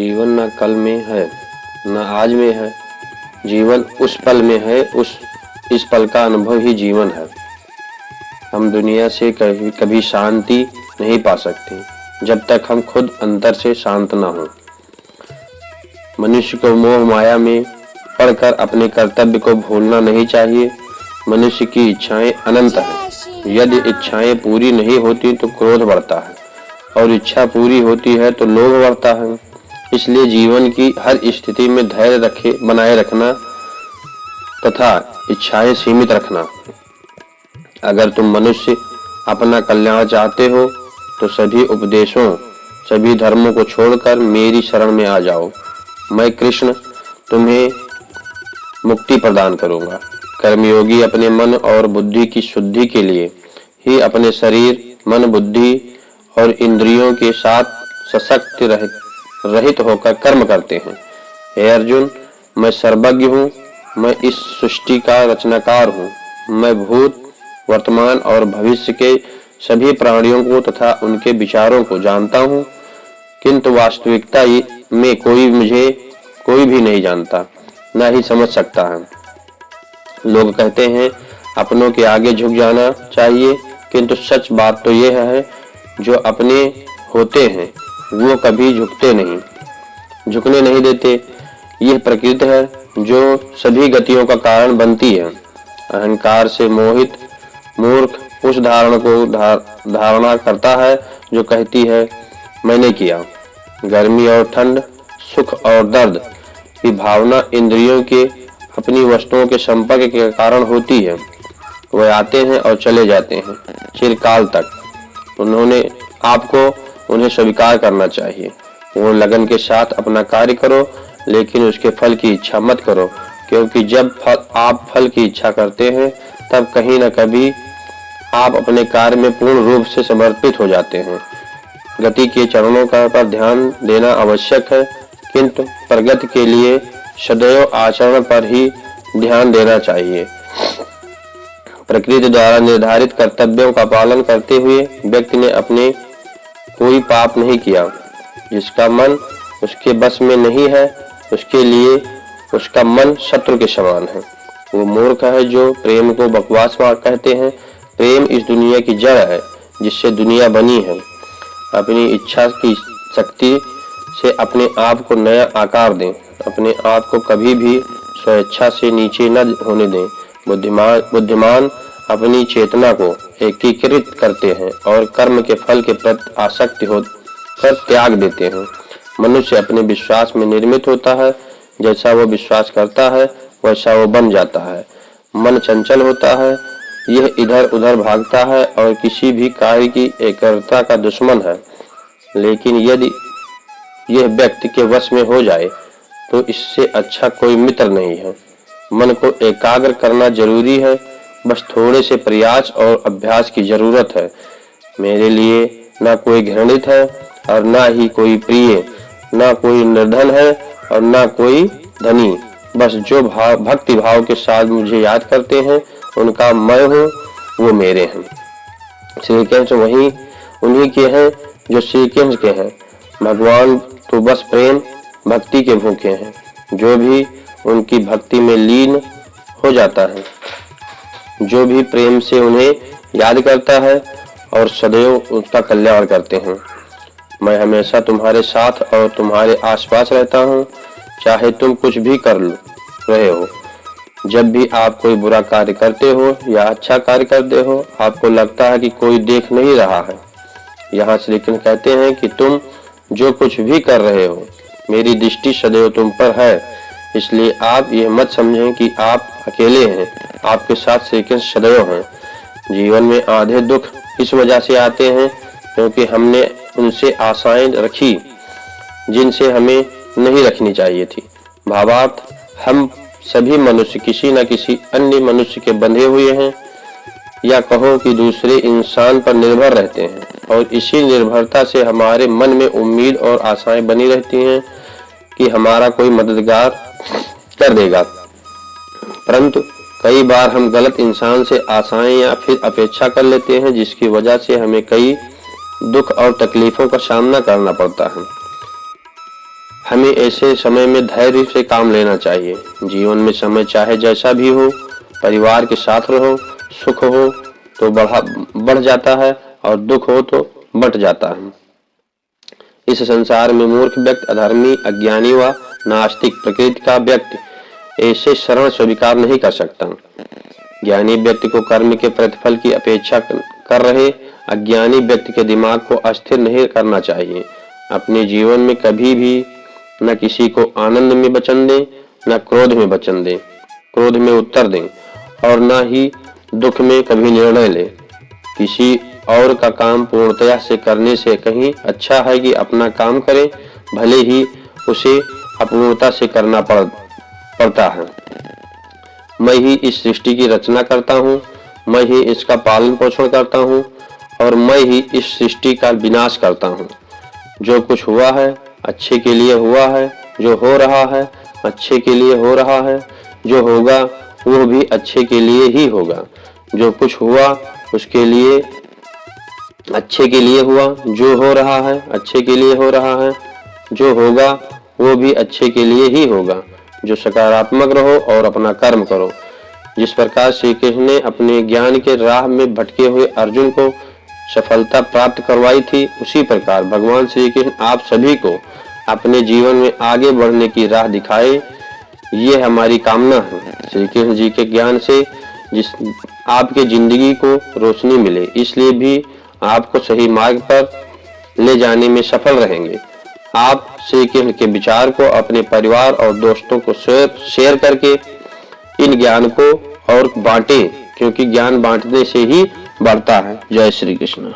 जीवन न कल में है न आज में है, जीवन उस पल में है, इस पल का अनुभव ही जीवन है। हम दुनिया से कभी शांति नहीं पा सकते जब तक हम खुद अंदर से शांत ना हो। मनुष्य को मोह माया में पड़कर अपने कर्तव्य को भूलना नहीं चाहिए। मनुष्य की इच्छाएं अनंत है। यदि इच्छाएं पूरी नहीं होती तो क्रोध बढ़ता है और इच्छा पूरी होती है तो लोभ बढ़ता है। इसलिए जीवन की हर स्थिति में धैर्य बनाए रखना तथा इच्छाएं सीमित रखना। अगर तुम मनुष्य अपना कल्याण चाहते हो तो सभी उपदेशों, सभी धर्मों को छोड़कर मेरी शरण में आ जाओ। मैं कृष्ण तुम्हें मुक्ति प्रदान करूंगा। कर्मयोगी अपने मन और बुद्धि की शुद्धि के लिए ही अपने शरीर, मन, बुद्धि और इंद्रियों के साथ सशक्त रहित होकर कर्म करते हैं। हे अर्जुन, मैं सर्वज्ञ हूँ, मैं इस सृष्टि का रचनाकार हूँ। मैं भूत, वर्तमान और भविष्य के सभी प्राणियों को तथा उनके विचारों को जानता हूँ, किंतु वास्तविकता में कोई भी नहीं जानता, न ही समझ सकता है। लोग कहते हैं अपनों के आगे झुक जाना चाहिए, किंतु सच बात तो यह है जो अपने होते हैं वो कभी झुकने नहीं देते। यह प्रकृति है जो सभी गतियों का कारण बनती है। अहंकार से मोहित मूर्ख उस धारणा करता है जो कहती है मैंने किया। गर्मी और ठंड, सुख और दर्द की भावना इंद्रियों के अपनी वस्तुओं के संपर्क के कारण होती है। वह आते हैं और चले जाते हैं चिरकाल तक। उन्हें स्वीकार करना चाहिए। पूर्ण लगन के साथ अपना कार्य करो, लेकिन उसके फल की इच्छा मत करो, क्योंकि जब आप फल की इच्छा करते हैं तब कहीं न कभी आप अपने कार्य में पूर्ण रूप से समर्पित हो जाते हैं। गति के चरणों पर ध्यान देना आवश्यक है, किंतु प्रगति के लिए सदैव आचरण पर ही ध्यान देना चाहिए। प्रकृति द्वारा निर्धारित कर्तव्यों का पालन करते हुए व्यक्ति ने अपने कोई पाप नहीं किया। जिसका मन उसके बस में नहीं है, उसके लिए उसका मन शत्रु के समान है। वो मूर्ख है जो प्रेम को बकवास कहते हैं। प्रेम इस दुनिया की जड़ है जिससे दुनिया बनी है। अपनी इच्छा की शक्ति से अपने आप को नया आकार दें। अपने आप को कभी भी स्वेच्छा से नीचे न होने दें। बुद्धिमान अपनी चेतना को एकीकृत करते हैं और कर्म के फल के प्रति आसक्ति होकर त्याग देते हैं। मनुष्य अपने विश्वास में निर्मित होता है। जैसा वो विश्वास करता है वैसा वो बन जाता है। मन चंचल होता है, यह इधर उधर भागता है और किसी भी कार्य की एकाग्रता का दुश्मन है। लेकिन यदि यह व्यक्ति के वश में हो जाए तो इससे अच्छा कोई मित्र नहीं है। मन को एकाग्र करना जरूरी है, बस थोड़े से प्रयास और अभ्यास की जरूरत है। मेरे लिए ना कोई घृणित है और ना ही कोई प्रिय, ना कोई निर्धन है और ना कोई धनी। बस जो भक्ति भाव के साथ मुझे याद करते हैं उनका मैं हूँ, वो मेरे हैं। श्री कृष्ण उन्हीं के हैं जो श्री कृष्ण के हैं। भगवान तो बस प्रेम भक्ति के भूखे हैं। जो भी उनकी भक्ति में लीन हो जाता है, जो भी प्रेम से उन्हें याद करता है और सदैव उसका कल्याण करते हैं। मैं हमेशा तुम्हारे साथ और तुम्हारे आसपास रहता हूँ, चाहे तुम कुछ भी कर रहे हो। जब भी आप कोई बुरा कार्य करते हो या अच्छा कार्य करते हो, आपको लगता है कि कोई देख नहीं रहा है। यहाँ श्री कृष्ण कहते हैं कि तुम जो कुछ भी कर रहे हो, मेरी दृष्टि सदैव तुम पर है। इसलिए आप यह मत समझें कि आप अकेले हैं, आपके साथ श्री कृष्ण सदैव हैं। जीवन में आधे दुख इस वजह से आते हैं क्योंकि हमने उनसे आशाएं रखी जिनसे हमें नहीं रखनी चाहिए थी। भावार्थ, हम सभी मनुष्य किसी न किसी अन्य मनुष्य के बंधे हुए हैं, या कहो कि दूसरे इंसान पर निर्भर रहते हैं, और इसी निर्भरता से हमारे मन में उम्मीद और आशाएं बनी रहती हैं कि हमारा कोई मददगार कर देगा। परंतु कई बार हम गलत इंसान से आशाएं या फिर अपेक्षा कर लेते हैं, जिसकी वजह से हमें कई दुख और तकलीफों का सामना करना पड़ता है। हमें ऐसे समय में धैर्य से काम लेना चाहिए। जीवन में समय चाहे जैसा भी हो, परिवार के साथ रहो, सुख हो तो बढ़ जाता है और दुख हो तो बट जाता है। इस संसार में मूर्ख व्यक्ति, अधर्मी, अज्ञानी व नास्तिक प्रकृति का व्यक्ति ऐसे शरण स्वीकार नहीं कर सकता। ज्ञानी व्यक्ति को कर्म के प्रतिफल की अपेक्षा कर रहे अज्ञानी व्यक्ति के दिमाग को अस्थिर नहीं करना चाहिए। अपने जीवन में कभी भी न किसी को आनंद में वचन दें, न क्रोध में वचन दें, क्रोध में उत्तर दें और न ही दुख में कभी निर्णय लें। किसी और का काम पूर्णतया से करने से कहीं अच्छा है कि अपना काम करें, भले ही उसे अपूर्णता से करना पड़ता है। मैं ही इस सृष्टि की रचना करता हूँ, मैं ही इसका पालन पोषण करता हूँ और मैं ही इस सृष्टि का विनाश करता हूँ। जो कुछ हुआ है अच्छे के लिए हुआ है, जो हो रहा है अच्छे के लिए हो रहा है, जो होगा वो भी अच्छे के लिए ही होगा। जो कुछ हुआ उसके लिए अच्छे के लिए हुआ, जो हो रहा है अच्छे के लिए हो रहा है, जो होगा वो भी अच्छे के लिए ही होगा। जो सकारात्मक रहो और अपना कर्म करो। जिस प्रकार श्री कृष्ण ने अपने ज्ञान के राह में भटके हुए अर्जुन को सफलता प्राप्त करवाई थी, उसी प्रकार भगवान श्री कृष्ण आप सभी को अपने जीवन में आगे बढ़ने की राह दिखाए, ये हमारी कामना है। श्री कृष्ण जी के ज्ञान से आपके जिंदगी को रोशनी मिले, इसलिए भी आपको सही मार्ग पर ले जाने में सफल रहेंगे। आप श्री कृष्ण के विचार को अपने परिवार और दोस्तों को शेयर करके इन ज्ञान को और बांटें, क्योंकि ज्ञान बांटने से ही बढ़ता है। जय श्री कृष्ण।